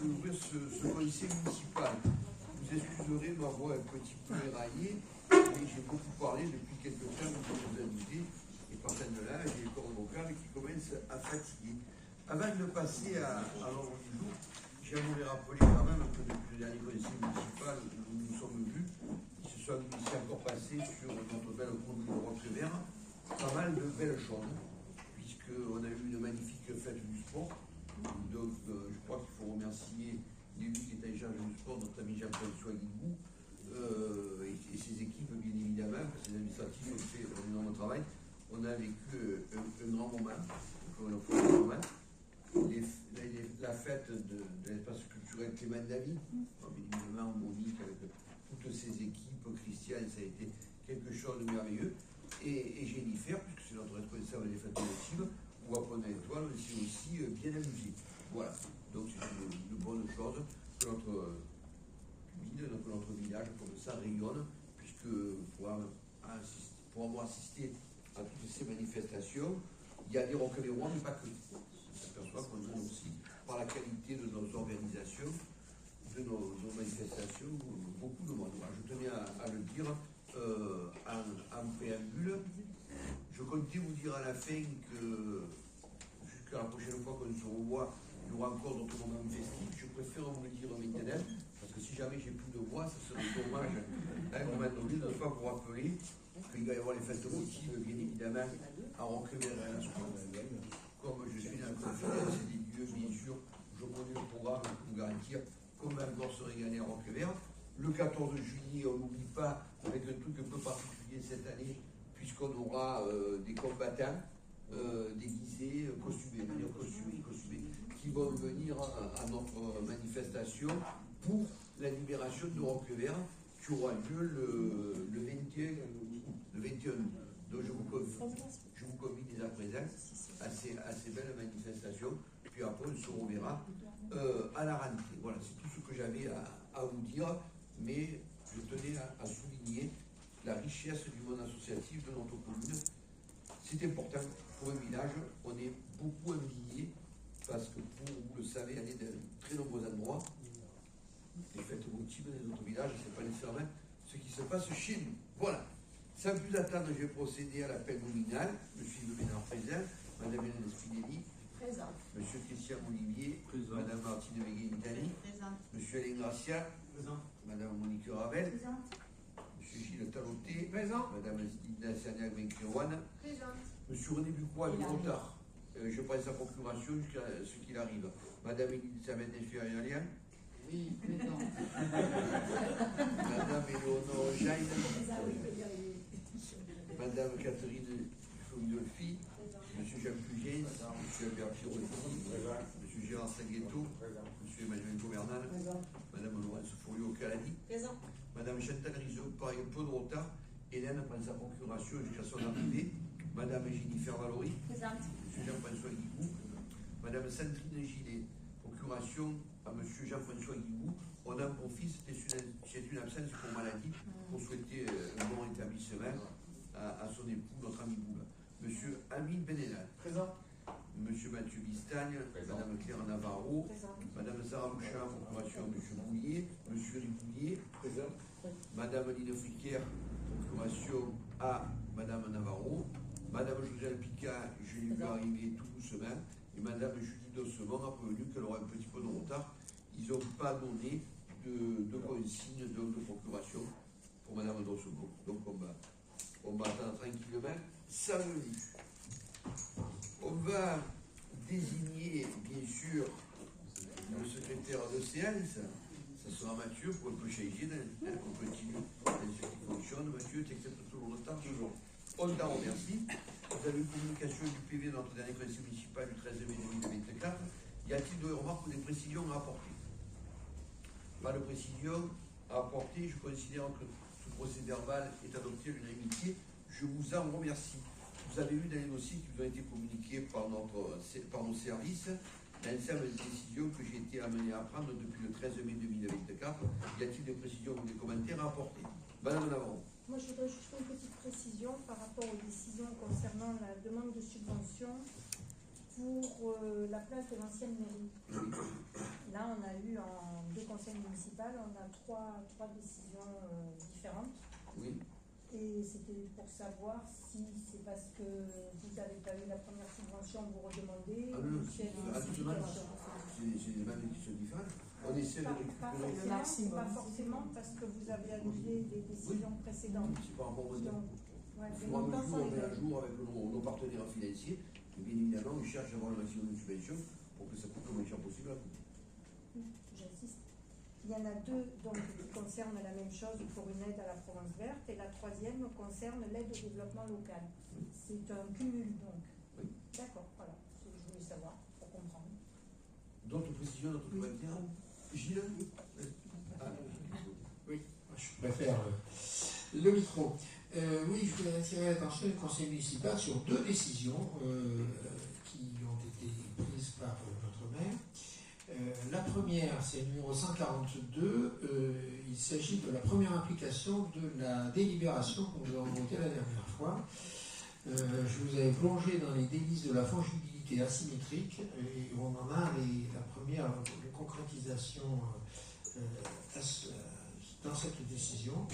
d'ouvrir ce conseil municipal. Vous excuserez ma voix un petit peu éraillée, mais j'ai beaucoup parlé depuis quelques temps de nos invités, et partant de là, j'ai les cordes vocales qui commencent à fatiguer. Avant de passer à l'ordre du jour, j'aimerais rappeler quand même que depuis le dernier conseil municipal où nous nous sommes vus, il s'est encore passé sur notre belle commune de Roquevert pas mal de belles choses, puisqu'on a eu une magnifique fête du sport. Donc je crois qu'il faut remercier l'élu qui est en charge du sport, notre ami Jean-François Guigou, et ses équipes bien évidemment, parce que les administratifs ont fait un énorme travail. On a vécu un grand moment, la fête de l'espace culturel Clément David, bien évidemment Monique avec toutes ses équipes, Christiane, ça a été quelque chose de merveilleux, et Jennifer, puisque c'est notre responsable des fêtes collectives, ou à Pont-à-Étoile, on s'est aussi bien amusé. Voilà, donc c'est une bonne chose que notre ville, que notre village, comme ça, rayonne, puisque pour avoir assisté à toutes ces manifestations, il y a des Roquevérois, mais pas que. On s'aperçoit qu'on a aussi, par la qualité de nos organisations, de nos manifestations, beaucoup de monde. Voilà, je tenais à le dire en préambule. Je comptais vous dire à la fin que jusqu'à la prochaine fois qu'on se revoit, il y aura encore d'autres moments festifs. Je préfère vous le dire maintenant, parce que si jamais j'ai plus de voix, ça serait dommage à un moment donné de ne pas vous rappeler qu'il va y avoir les fêtes motives, bien évidemment, à Roquevert et à la Source. Comme je suis dans la conférence des lieux, bien sûr, je connais le programme pour vous garantir qu'on va encore se régaler à Roquevert. Le 14 juillet, on n'oublie pas, avec un truc un peu particulier cette année, puisqu'on aura des combattants déguisés, costumés, qui vont venir à notre manifestation pour la libération de Roquevert, qui aura lieu le 21 août. Donc je vous convie dès à présent à ces belles manifestations, puis après on se reverra à la rentrée. Voilà, c'est tout ce que j'avais à vous dire, mais je tenais à souligner la richesse du monde associatif de notre commune. C'est important pour un village, on est beaucoup habillé, parce que vous le savez, aller de très nombreux endroits, les fêtes motives dans les autres villages, c'est pas nécessairement ce qui se passe chez nous. Voilà. Sans plus attendre, je vais procéder à l'appel nominal. Monsieur le Bénard présent, Madame Hélène Spinelli, présent. Monsieur Christian Olivier, présent. Madame Martine Meghe-Vitali, Monsieur Alain Gracia, présent. Madame Monique Ravel, présent. Monsieur Gilles Taloté, présent. Madame Linda Saniac-Benkirouane, présent. Monsieur René Bucois, du retard. Je prends sa procuration jusqu'à ce qu'il arrive. Madame Elisabeth Nesférialian. Oui, présent. Madame Éléonore Jaïd. Madame Catherine Fondolfi. Monsieur Jean Pugès. Monsieur Albert Pirotti. Monsieur Gérard Saguetto. Monsieur Emmanuel Gouvernan. Madame Laurence Fouriot-Calani. Madame Chantal Rizzo, pareil, un peu de retard. Hélène prend sa procuration jusqu'à son arrivée. Madame Jennifer Valory. Présente. Monsieur Jean-François Guigou. Madame Sandrine Gillet, procuration à Monsieur Jean-François Guigou. On en profite, c'est une absence pour maladie, pour souhaiter un bon rétablissement à son époux, notre ami Boula. Monsieur Amine Benelal. Présent. Monsieur Mathieu Bistagne. Présent. Madame Claire Navarro. Présent. Madame Sarah Bouchard, procuration à Monsieur Bouillet. Monsieur Ribouillet. Présent. Madame Lina Fricaire, procuration à Madame Navarro. Madame Josiane Picard, je l'ai vu arriver tout doucement. Et Madame Judith Dossemont a prévenu qu'elle aura un petit peu de retard. Ils n'ont pas donné de consigne, de procuration pour Madame Dossemont. Donc on va attendre tranquillement sa venue. On va désigner, bien sûr, le secrétaire de séance. Ça sera Mathieu pour un peu changer. On continue dans ce qui fonctionne. Mathieu, tu acceptes toujours le retard? Toujours. On t'en remercie. Vous avez une communication du PV de notre dernier conseil municipal du 13 mai 2024. Y a-t-il de remarques ou des précisions à apporter? Pas de précision à apporter. Je considère que ce procès verbal est adopté à l'unanimité. Je vous en remercie. Vous avez vu dans les dossiers qui vous ont été communiqués par nos services l'ensemble des décisions que j'ai été amené à prendre depuis le 13 mai 2024. Y a-t-il des précisions ou des commentaires à apporter? Madame Navarro. Moi, je voudrais juste une petite précision par rapport aux décisions concernant la demande de subvention pour la place de l'ancienne mairie. Là, on a eu eu en 2 conseils municipaux, on a trois décisions différentes. Oui. Et c'était pour savoir si c'est parce que vous n'avez pas eu la première subvention, vous redemandez, non, ou si elle est c'est des mêmes qui sont différentes. On essaie de récupérer le maximum. Pas forcément parce que vous avez annulé des décisions précédentes. C'est par rapport au Donc, au fur et à mesure, on met à jour avec nos partenaires financiers. Et bien évidemment, on cherche à avoir le maximum de subventions pour que ça coûte le moins cher possible. J'insiste. Il y en a 2 donc, qui concernent la même chose pour une aide à la Provence verte et la 3e concerne l'aide au développement local. Oui. C'est un cumul donc. Oui. D'accord, voilà. Je voulais savoir pour comprendre. D'autres précisions, d'autres commentaires? Gilles? Oui, je préfère le micro. Oui, je voudrais attirer l'attention du conseil municipal sur 2 décisions qui ont été prises par notre maire. La première, c'est le numéro 142. Il s'agit de la première application de la délibération que nous avons votée la dernière fois. Je vous avais plongé dans les délices de la fongibilité asymétrique et on en a la première concrétisation dans cette décision.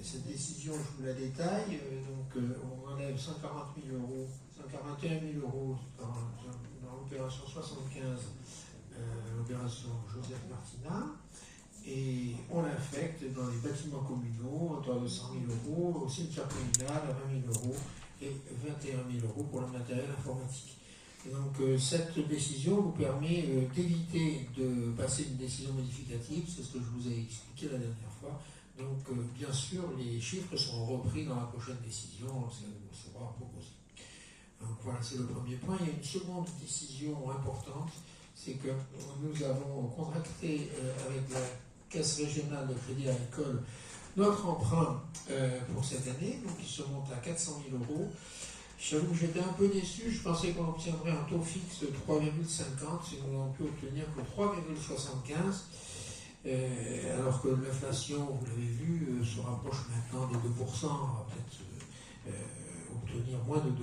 Cette décision, je vous la détaille. Donc, on enlève 140 000 euros, 141 000 euros dans l'opération 75, l'opération Joseph Martina, et on l'affecte dans les bâtiments communaux, à hauteur de 100 000 euros, au cimetière communal à 20 000 euros et 21 000 euros pour le matériel informatique. Et donc, cette décision vous permet d'éviter de passer une décision modificative, c'est ce que je vous ai expliqué la dernière fois. Donc, bien sûr, les chiffres seront repris dans la prochaine décision, ça vous sera proposé. Donc, voilà, c'est le premier point. Il y a une seconde décision importante, c'est que nous avons contracté avec la Caisse régionale de crédit agricole notre emprunt pour cette année, donc il se monte à 400 000 euros. J'avoue que j'étais un peu déçu, je pensais qu'on obtiendrait un taux fixe de 3,50, si nous n'avons pu obtenir que 3,75. Alors que l'inflation, vous l'avez vu, se rapproche maintenant des 2%, on va peut-être obtenir moins de 2%.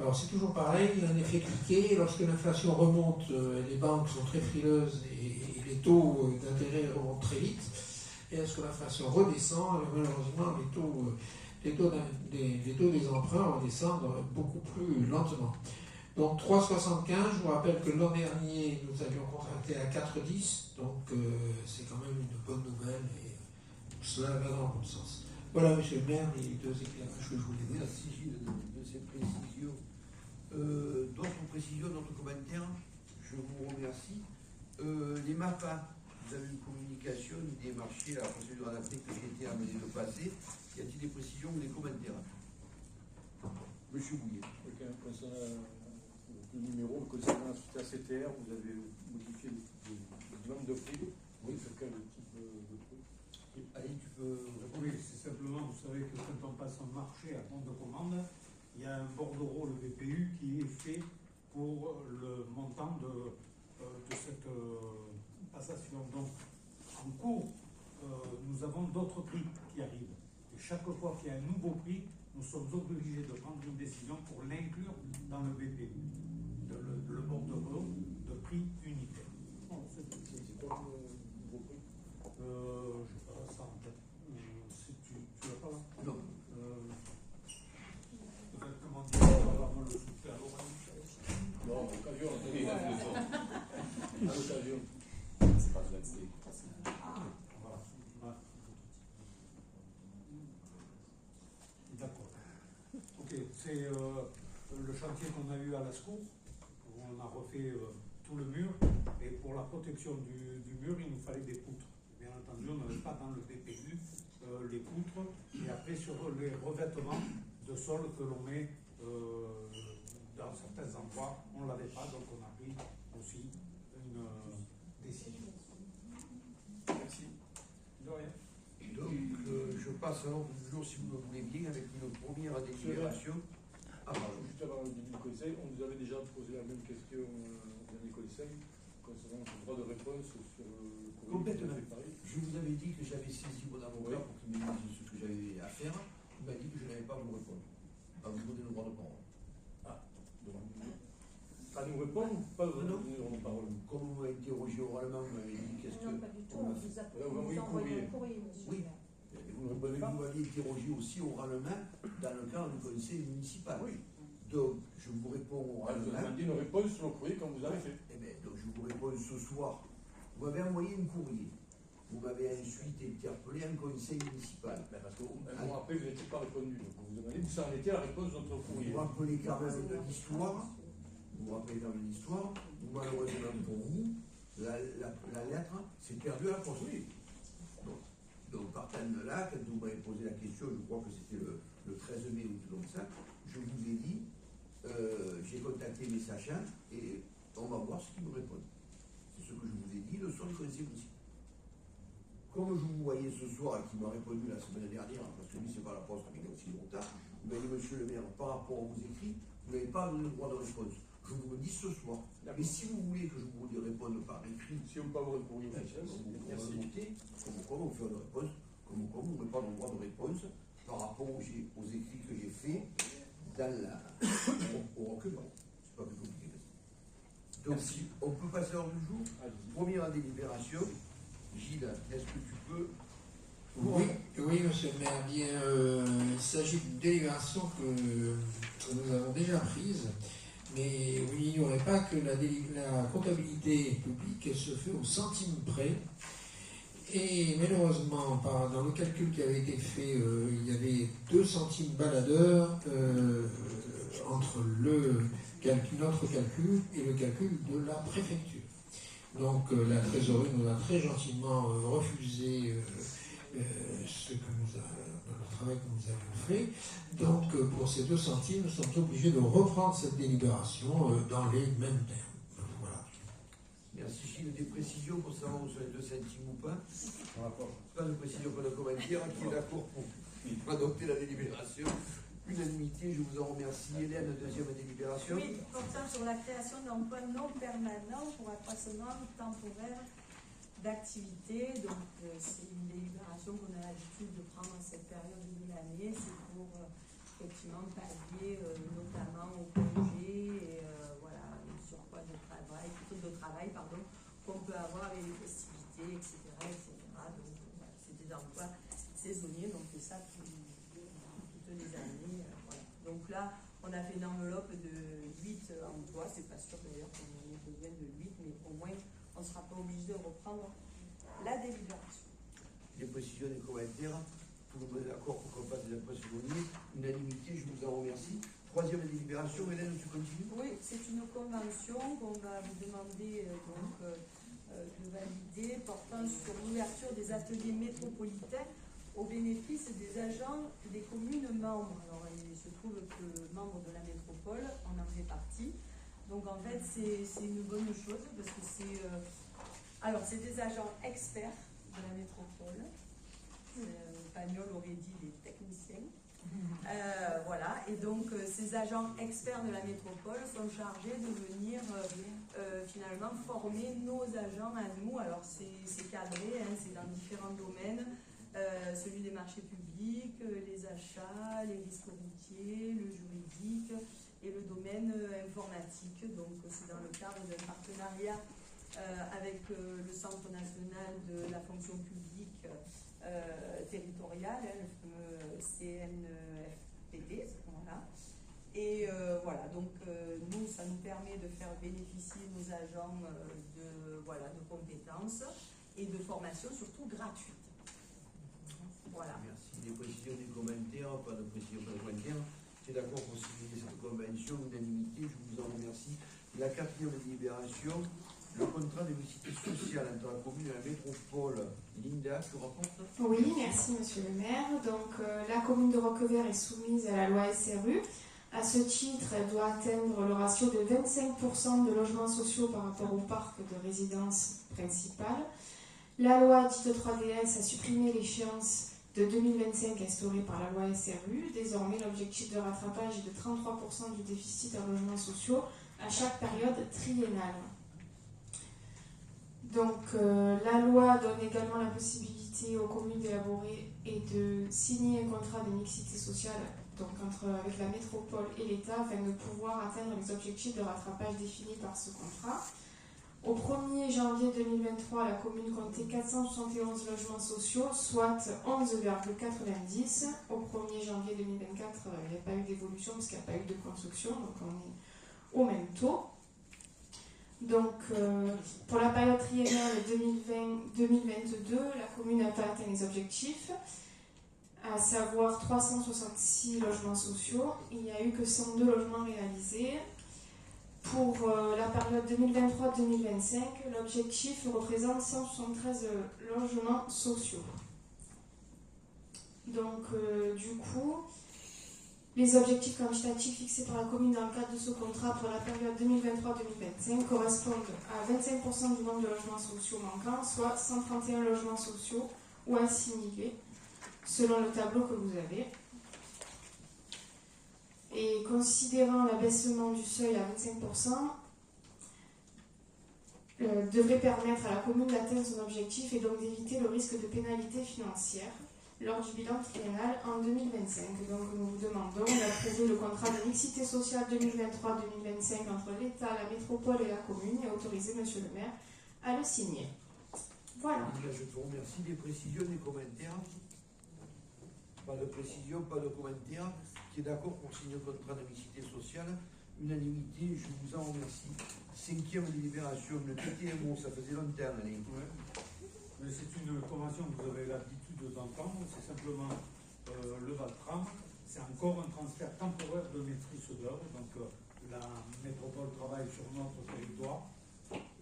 Alors c'est toujours pareil, il y a un effet cliquet, lorsque l'inflation remonte, les banques sont très frileuses et les taux d'intérêt remontent très vite. Et lorsque l'inflation redescend, malheureusement les taux des emprunts redescendent beaucoup plus lentement. Donc 3,75, je vous rappelle que l'an dernier, nous avions contracté à 4,10, donc c'est quand même une bonne nouvelle et cela va dans le bon sens. Voilà, monsieur le maire, les 2 éclairages que je voulais dire. Merci Gilles de ces précisions. D'autres précisions, d'autres commentaires? Je vous remercie. Les MAPA, vous avez une communication des marchés à la procédure adaptée que j'ai été amené de passer. Y a-t-il des précisions ou des commentaires? Monsieur Bouillet. Okay, concernant le numéro, concernant la société ACTR, vous avez modifié le nombre de prix. Oui, sur quel type de prix? Allez, tu peux répondre. Oui, c'est simplement, vous savez que quand on passe un marché à compte de commande, il y a un bordereau, le VPU, qui est fait pour le montant de cette passation. Donc, en cours, nous avons d'autres prix qui arrivent. Et chaque fois qu'il y a un nouveau prix, nous sommes obligés de prendre une décision pour l'inclure dans le VPU, le bordereau de prix unitaire. C'est quoi le nouveau prix? Je n'ai pas ça en tête. Tu l'as pas là? Non. Peut-être comment dire, on va me le souffler à l'oreille. Non, à l'occasion, à l'occasion. C'est pas de la cité. Voilà. D'accord. Ok, c'est le chantier qu'on a eu à Lascaux, où on a refait tout le mur, et pour la protection du mur, il nous fallait des poutres. Bien entendu, on n'avait pas dans le PPU les poutres, et après sur les revêtements de sol que l'on met dans certains endroits, on ne l'avait pas, donc on a pris aussi une décision. Merci. De rien. Donc, je passe à l'ordre du jour, si vous le voulez bien, avec une première délibération. Ah, pardon. Juste avant le début du conseil, on vous avait déjà posé la même question au dernier conseil concernant le droit de réponse sur le courrier Complètement. de Paris. Je vous avais dit que j'avais saisi mon avocat Oui. pour qu'il me dise ce que j'avais à faire. Il m'a dit que je n'avais pas à vous répondre, à vous donner le droit de parole. Donc, à nous répondre ou pas Non. donner de parole? Comme vous m'avez interrogé oralement, vous m'avez dit qu'est-ce que. Non, pas du tout. on On a fait. vous a Vous envoyé courrier. un courrier, monsieur. Oui. le maire. Et vous ne répondez pas? Vous m'aviez interrogé aussi oralement dans le cadre du conseil municipal. Oui. Donc, je vous réponds Vous oralement. demandez une réponse sur le courrier quand vous avez fait. Eh bien, donc je vous réponds ce soir. Vous m'avez envoyé un courrier. Vous m'avez ensuite interpellé un conseil municipal. Mais parce qu'un mois après, vous n'étiez pas répondu. Donc vous vous demandez où ça en était la réponse de notre Vous courrier. vous rappelez quand même de l'histoire. Vous vous rappelez quand même de l'histoire. Malheureusement pour vous, la lettre s'est perdue à la poste. Donc, partant de là, quand vous m'avez posé la question, je crois que c'était le 13 mai ou tout comme ça, je vous ai dit, j'ai contacté mes sachants et on va voir ce qu'ils me répondent. C'est ce que je vous ai dit le soir du conseil municipal. Comme je vous voyais ce soir et qui m'a répondu la semaine dernière, parce que lui c'est pas la poste avec aussi longtemps, il m'a dit monsieur le maire, par rapport à vos écrits, vous n'avez pas donné le droit de réponse. Je vous le dis ce soir. Mais si vous voulez que je vous réponde par écrit, Si on peut avoir un courrier officiel, merci. comme quoi on fait une réponse, comme quoi on n'aurait pas le droit de réponse par rapport aux écrits que j'ai faits au recueillement. C'est pas plus compliqué que ça. Donc si on peut passer à l'ordre du jour, première délibération. Gilles, est-ce que tu peux... Oui, monsieur le maire. Bien, il s'agit d'une délibération que nous avons déjà prise, mais vous n'ignorez pas que la comptabilité publique se fait au centime près. Et malheureusement, dans le calcul qui avait été fait, il y avait 2 centimes baladeurs entre notre calcul et le calcul de la préfecture. Donc la trésorerie nous a très gentiment refusé le travail que nous avions fait. Donc pour ces 2 centimes, nous sommes obligés de reprendre cette délibération dans les mêmes termes. Voilà. Merci Gilles. Des précisions pour savoir où sont les 2 centimes ou pas? Pas de précision, pas de commentaire. Qui est d'accord pour adopter la délibération? Unanimité, je vous en remercie. Hélène, deuxième délibération. Oui, portant sur la création d'emplois non permanents pour accroissement temporaire d'activité. Donc, c'est une délibération qu'on a l'habitude de prendre en cette période de l'année. C'est pour effectivement pallier notamment au congé et voilà, le surpoids de travail, qu'on peut avoir avec les festivités, etc. Donc, voilà, c'est des emplois saisonniers, donc c'est ça toutes les années. Voilà. Donc là, on a fait une enveloppe de 8 emplois. C'est pas sûr d'ailleurs qu'on ait besoin de 8, mais au moins on ne sera pas obligé de reprendre la délibération. Des précisions, des commentaires. Tout le monde est d'accord pour qu'on fasse des emplois saisonniers. Unanimité, je vous en remercie. Troisième délibération, Hélène, tu continues? Oui, c'est une convention qu'on va vous demander de valider portant sur l'ouverture des ateliers métropolitains au bénéfice des agents des communes membres. Alors, il se trouve que membre de la métropole, on en fait partie. Donc, en fait, c'est une bonne chose parce que c'est des agents experts de la métropole. Pagnol aurait dit des techniciens. Voilà, et donc ces agents experts de la métropole sont chargés de venir finalement former nos agents à nous. Alors, c'est cadré, hein, c'est dans différents domaines. Celui des marchés publics, les achats, les risques routiers, le juridique et le domaine informatique. Donc c'est dans le cadre d'un partenariat avec le Centre national de la fonction publique territoriale, le fameux CNFPD, voilà. Et voilà, donc nous, ça nous permet de faire bénéficier nos agents de compétences et de formations surtout gratuites. Voilà. Merci. Des précisions, des commentaires, pas de précisions, pas de commentaires. C'est d'accord pour signer cette convention, unanimité, je vous en remercie. La quatrième délibération, le contrat de mixité sociale entre la commune et la métropole. Linda, tu rapportes? Oui, merci monsieur le maire. Donc la commune de Roquevert est soumise à la loi SRU. À ce titre, elle doit atteindre le ratio de 25% de logements sociaux par rapport au parc de résidence principale. La loi dite 3DS a supprimé l'échéance de 2025 instaurée par la loi SRU. Désormais, l'objectif de rattrapage est de 33% du déficit en logements sociaux à chaque période triennale. Donc, la loi donne également la possibilité aux communes d'élaborer et de signer un contrat de mixité sociale donc avec la métropole et l'État afin de pouvoir atteindre les objectifs de rattrapage définis par ce contrat. Au 1er janvier 2023, la commune comptait 471 logements sociaux, soit 11,90. Au 1er janvier 2024, il n'y a pas eu d'évolution parce qu'il n'y a pas eu de construction, donc on est au même taux. Donc, pour la période triennale 2020-2022, la commune n'a pas atteint les objectifs, à savoir 366 logements sociaux. Il n'y a eu que 102 logements réalisés. Pour la période 2023-2025, l'objectif représente 173 logements sociaux. Donc, du coup, les objectifs quantitatifs fixés par la commune dans le cadre de ce contrat pour la période 2023-2025 correspondent à 25% du nombre de logements sociaux manquants, soit 131 logements sociaux ou assimilés, selon le tableau que vous avez. Et considérant l'abaissement du seuil à 25%, devrait permettre à la commune d'atteindre son objectif et donc d'éviter le risque de pénalité financière lors du bilan triennal en 2025. Donc nous vous demandons d'approuver le contrat de mixité sociale 2023-2025 entre l'État, la métropole et la commune et autoriser monsieur le maire à le signer. Voilà. Je vous remercie. Des précisions, des commentaires? Pas de précision, pas de commentaires. Qui est d'accord pour signer le contrat de mixité sociale? Unanimité, je vous en remercie. 5e délibération, le PTMO, ça faisait longtemps, allez. Ouais. Mais c'est une convention que vous avez l'habitude d'entendre, c'est simplement le VATRAM, c'est encore un transfert temporaire de maîtrise d'œuvre, donc la métropole travaille sur notre territoire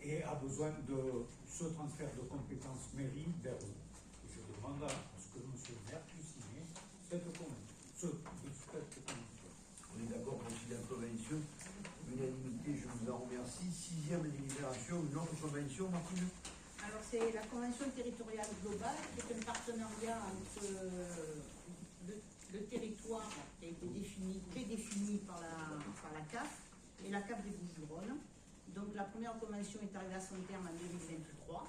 et a besoin de ce transfert de compétences mairie vers eux. Et je demande à ce que M. le maire puisse signer cette convention. On est d'accord pour signer la convention. Unanimité, je vous en remercie. 6e délibération, une autre convention, Martine? Alors c'est la convention territoriale globale, qui est un partenariat entre le territoire qui a été prédéfini par la CAF et la CAF des Bouches-du-Rhône. Donc la première convention est arrivée à son terme en 2023.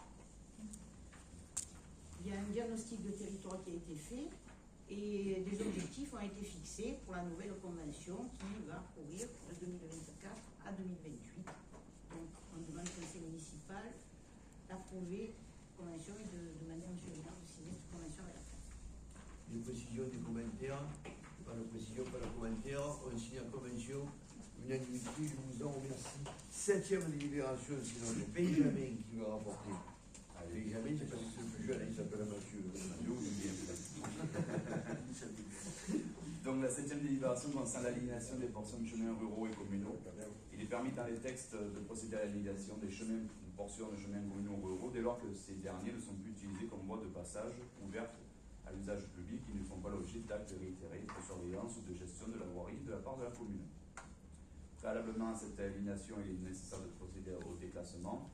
Il y a un diagnostic de territoire qui a été fait et des objectifs ont été fixés pour la nouvelle convention qui va courir de 2024 à 2028. Donc on demande au conseil municipal d'approuver la convention et de demander à M. le maire de signer cette convention avec la CAF. Des précisions, des commentaires? Pas de précision, pas de commentaires. On signe la convention. Unanimité, je vous en remercie. 7e délibération, sinon le Benjamin qui va rapporter. Benjamin, c'est parce que c'est le plus jeune, il s'appelle Mathieu. Donc la 7e délibération concerne l'aliénation des portions de chemins ruraux et communaux. Il est permis dans les textes de procéder à l'aliénation des chemins, portions de chemins communaux ruraux dès lors que ces derniers ne sont plus utilisés comme voie de passage ouverte à l'usage public et ne font pas l'objet d'actes réitérés de surveillance ou de gestion de la voirie de la part de la commune. Préalablement à cette aliénation, il est nécessaire de procéder au déclassement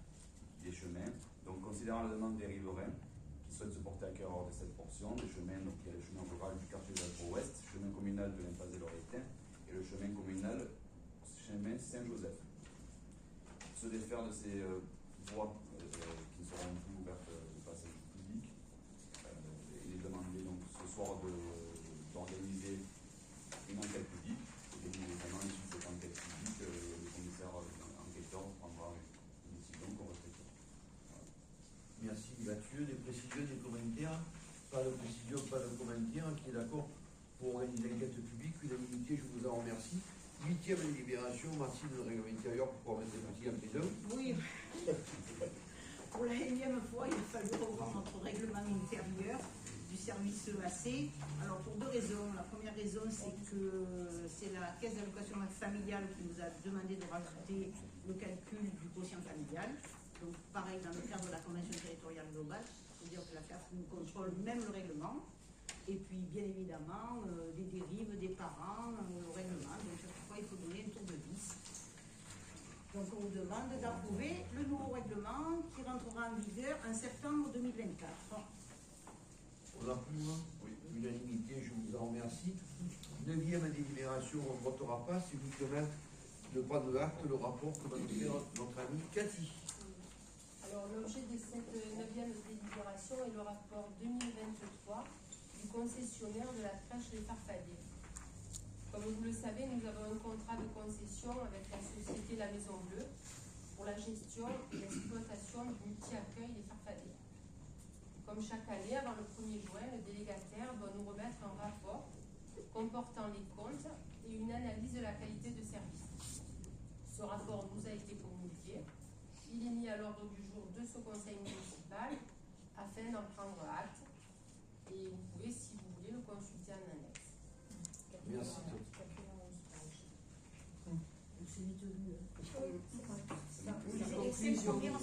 des chemins. Donc, considérant la demande des riverains qui souhaitent se porter acquéreurs de cette portion, des chemins, donc il y a le chemin rural du quartier de l'Ouest, le chemin communal de l'impasse des Lorettains et le chemin communal chemin Saint-Joseph. Se défaire de ces voies qui ne seront plus ouvertes de passage public, il est demandé donc ce soir d'organiser une enquête publique. Et bien évidemment, issu de cette enquête publique, le commissaire enquêteur prendra une décision qu'on respectera. Voilà. Merci Mathieu. Des précisions, des commentaires? Pas de précision, pas de commentaires. Qui est d'accord pour organiser l'enquête publique? Unanimité, je vous en remercie. 8e délibération, Martine, le règlement intérieur pour mettre les petits en prison. Oui, pour la 1e fois, il a fallu revoir notre règlement intérieur du service EAC. Alors pour 2 raisons. La première raison, c'est que c'est la caisse d'allocation familiale qui nous a demandé de rajouter le calcul du quotient familial. Donc pareil, dans le cadre de la convention territoriale globale, c'est-à-dire que la CAF nous contrôle même le règlement. Et puis, bien évidemment, des dérives des parents, le règlement. Donc, chaque fois, il faut donner un tour de vis. Donc, on vous demande d'approuver le nouveau règlement qui rentrera en vigueur en septembre 2024. On approuve? Oui. Unanimité, je vous en remercie. 9e délibération, on ne votera pas. C'est uniquement de prendre acte le rapport que va nous faire notre amie Cathy. Alors, l'objet de cette 9e délibération est le rapport 2023 du concessionnaire de la crèche des Farfadets. Comme vous le savez, nous avons un contrat de concession avec la société La Maison Bleue pour pour la gestion et l'exploitation du multi-accueil des farfadets. Comme chaque année, avant le 1er juin, le délégataire doit nous remettre un rapport comportant les comptes et une analyse de la qualité de service. Ce rapport nous a été communiqué. Il est mis à l'ordre du jour de ce conseil municipal afin d'en prendre acte. Et vous pouvez, si vous voulez, le consulter en annexe. Merci. C'est vite vu. C'est une première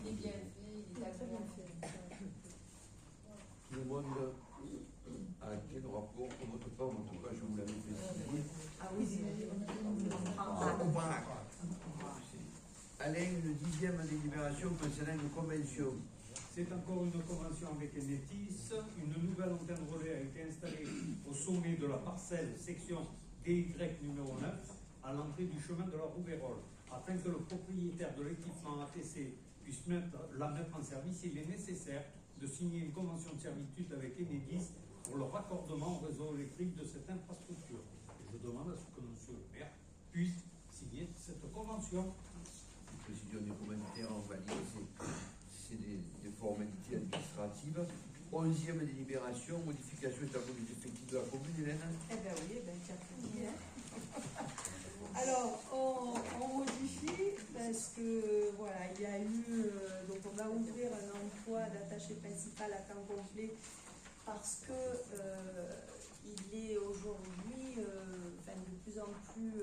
Il est bien fait, il est agréable. Tout le monde a acté le rapport, on vote pas, on vote pas, je vous l'avais précisé. Ah oui, On prend acte. Alain, une 10e délibération concernant une convention. C'est encore une convention avec Ennetis. Une nouvelle antenne relais a été installée au sommet de la parcelle section DY numéro 9 à l'entrée du chemin de la Rouveyrole. Afin que le propriétaire de l'équipement ATC puisse la mettre en service, il est nécessaire de signer une convention de servitude avec Enedis pour le raccordement au réseau électrique de cette infrastructure. Et je demande à ce que M. le maire puisse signer cette convention. Précision des commentaires en valide, c'est des formalités administratives. 11e délibération, modification du tableau des effectifs de la commune, Hélène. Eh bien oui, tu as tout dit. Alors, on modifie parce que voilà, il y a eu, donc on va ouvrir un emploi d'attaché principal à temps complet parce que il est aujourd'hui de plus en plus,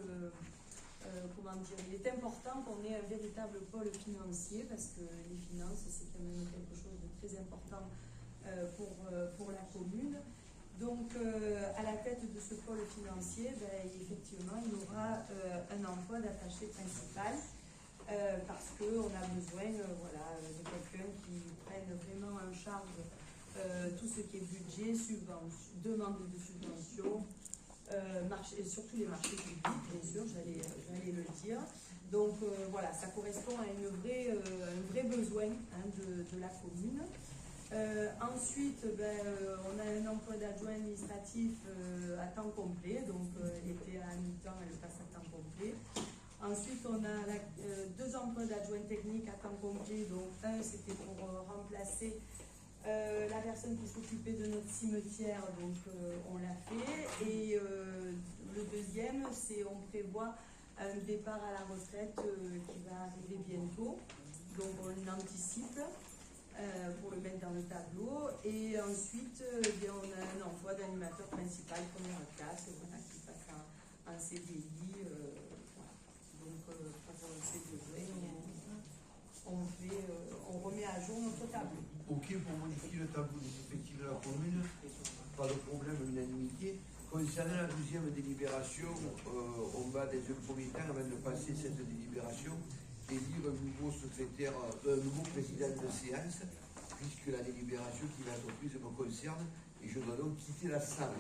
comment dire, il est important qu'on ait un véritable pôle financier parce que les finances, c'est quand même quelque chose de très important pour la commune. Donc, à la tête de ce pôle financier, effectivement, il y aura un emploi d'attaché principal parce qu'on a besoin de quelqu'un qui prenne vraiment en charge tout ce qui est budget, demande de subvention, surtout les marchés publics, bien sûr, j'allais le dire. Donc, voilà, ça correspond à un vrai besoin de la commune. Ensuite, on a un emploi d'adjoint administratif à temps complet, donc elle était à mi-temps, elle passe à temps complet. Ensuite, on a deux emplois d'adjoint technique à temps complet, donc un c'était pour remplacer la personne qui s'occupait de notre cimetière, donc on l'a fait. Et le deuxième, c'est on prévoit un départ à la retraite qui va arriver bientôt, donc on anticipe. Pour le mettre dans le tableau, et ensuite on a un emploi d'animateur principal première classe qui passe en CDI. Donc pour ces besoins, on remet à jour notre tableau. Ok pour modifier le tableau des effectifs de la commune, pas de problème, unanimité. Concernant la 12e délibération, on va dans un premier temps, avant de passer cette délibération, élire un nouveau secrétaire, un nouveau président de séance, puisque la délibération qui va être prise me concerne, et je dois donc quitter la salle.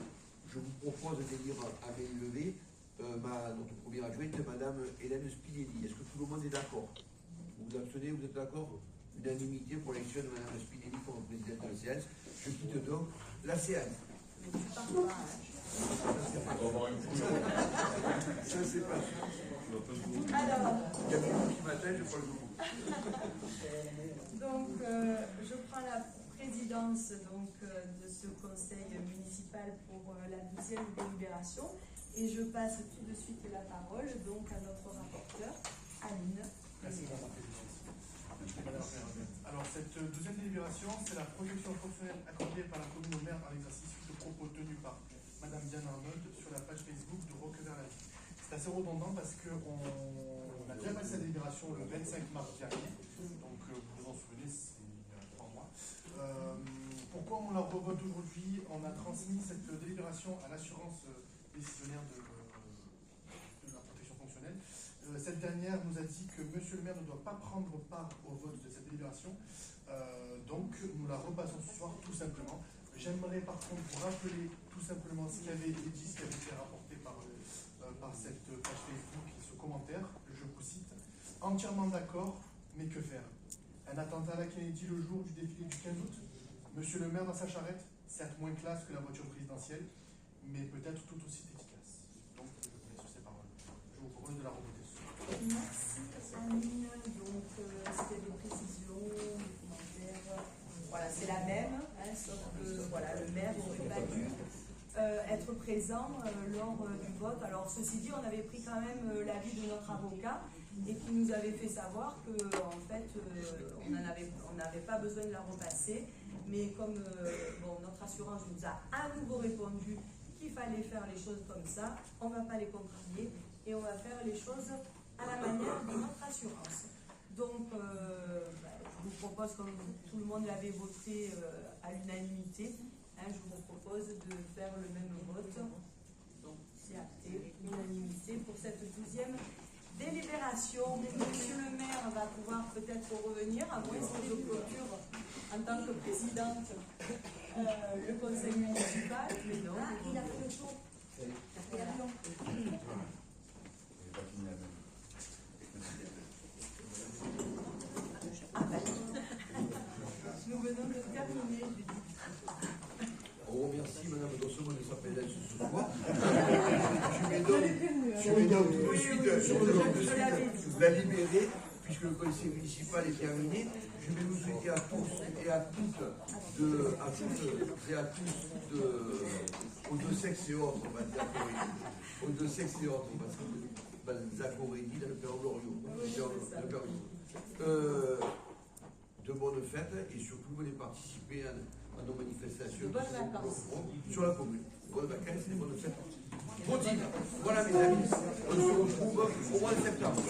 Je vous propose d'élire à main levée notre première adjointe, Madame Hélène Spinelli. Est-ce que tout le monde est d'accord? Vous vous abstenez, vous êtes d'accord? Unanimité pour l'élection de Madame Spinelli comme présidente de la séance. Je quitte donc la séance. Mais tu pars pas, Ça, c'est pas sûr. Alors, Il y a beaucoup qui m'attendent, je crois le coup. donc, je prends la présidence de ce conseil municipal pour la 12e délibération et je passe tout de suite la parole donc à notre rapporteur, Aline. Merci, Madame la Présidente. Alors, cette deuxième délibération, c'est la projection fonctionnelle accordée par la commune au maire en exercice de propos tenus par Madame Diane Arnold sur la page Facebook de Roquevert-la-Vie. C'est assez redondant parce qu'on a déjà passé la délibération le 25 mars dernier, donc vous vous en souvenez, c'est il y a 3 mois. Pourquoi on la revote aujourd'hui? On a transmis cette délibération à l'assurance décisionnaire de la protection fonctionnelle. Cette dernière nous a dit que monsieur le maire ne doit pas prendre part au vote de cette délibération, donc nous la repassons ce soir tout simplement. J'aimerais par contre vous rappeler tout simplement ce qui avait été dit, ce qui avait été rapporté par cette page Facebook et ce commentaire. Je vous cite: entièrement d'accord, mais que faire? Un attentat à la Kennedy le jour du défilé du 15 août? Monsieur le maire dans sa charrette, certes moins classe que la voiture présidentielle, mais peut-être tout aussi efficace. Donc je vous laisse sur ces paroles. Je vous propose de la revoter. Merci Amine. Donc c'était des précisions, des commentaires. Voilà, c'est la même, hein, sauf que voilà, le maire n'aurait pas dû être présent lors du vote. Alors ceci dit, on avait pris quand même l'avis de notre avocat et qui nous avait fait savoir que en fait on n'avait pas besoin de la repasser, mais comme notre assurance nous a à nouveau répondu qu'il fallait faire les choses comme ça, on ne va pas les contrarier et on va faire les choses à la manière de notre assurance. Donc je vous propose, comme tout le monde l'avait voté à l'unanimité, je vous propose de faire le même vote. Donc c'est acté, unanimité pour cette 12e délibération. Monsieur le maire va pouvoir peut-être revenir, à moins que je clôture en tant que présidente le conseil municipal. Mais non, il a fait le tour. Il a long. Nous venons de terminer, Judith. On remercie Mme Dosseau de sa présence ce soir. Je vais donc tout de suite la libérer, puisque le conseil municipal est terminé. Je vais vous souhaiter à tous et à toutes, aux deux sexes et autres, on va dire, aux deux sexes et autres, parce que Zach aurait dit dans le Père Glorieux, de bonnes fêtes et surtout venez participer à nos manifestations sur la commune. Bonnes vacances et bonnes fêtes. Voilà mes amis, on se retrouve au mois de septembre.